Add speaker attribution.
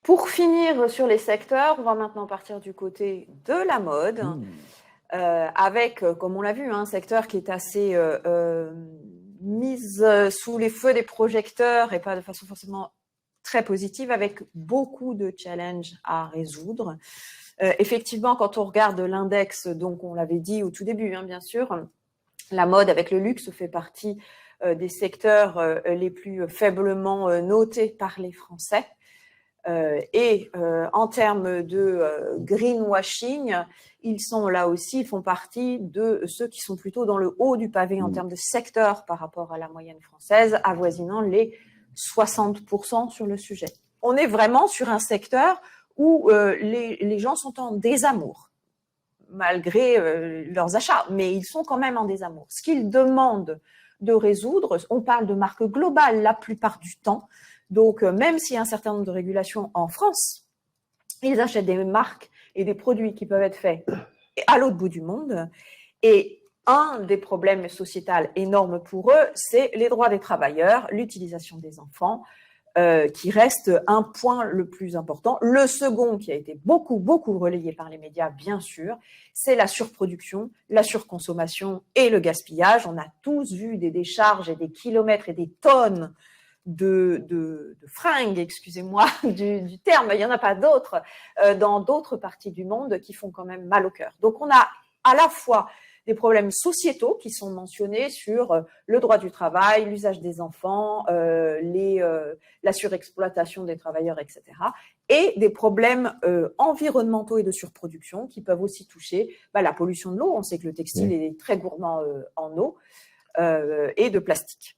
Speaker 1: Pour finir sur les secteurs, on va maintenant partir du côté de la mode, avec, comme on l'a vu, un secteur qui est assez mis sous les feux des projecteurs et pas de façon forcément très positive, avec beaucoup de challenges à résoudre. Effectivement, quand on regarde l'index, donc on l'avait dit au tout début, bien sûr, la mode avec le luxe fait partie des secteurs les plus faiblement notés par les Français. Et en termes de greenwashing, ils sont là aussi, ils font partie de ceux qui sont plutôt dans le haut du pavé en termes de secteur par rapport à la moyenne française, avoisinant les 60% sur le sujet. On est vraiment sur un secteur où les gens sont en désamour, malgré leurs achats, mais ils sont quand même en désamour. Ce qu'ils demandent de résoudre, on parle de marque globale la plupart du temps, donc même s'il y a un certain nombre de régulations en France, ils achètent des marques et des produits qui peuvent être faits à l'autre bout du monde. Et un des problèmes sociétals énormes pour eux, c'est les droits des travailleurs, l'utilisation des enfants, qui reste un point le plus important. Le second, qui a été beaucoup relayé par les médias, bien sûr, c'est la surproduction, la surconsommation et le gaspillage. On a tous vu des décharges et des kilomètres et des tonnes de fringues, excusez-moi du terme, il n'y en a pas d'autres, dans d'autres parties du monde qui font quand même mal au cœur. Donc on a à la fois des problèmes sociétaux qui sont mentionnés sur le droit du travail, l'usage des enfants, la surexploitation des travailleurs, etc. Et des problèmes environnementaux et de surproduction qui peuvent aussi toucher la pollution de l'eau. On sait que le textile est très gourmand en eau et de plastique.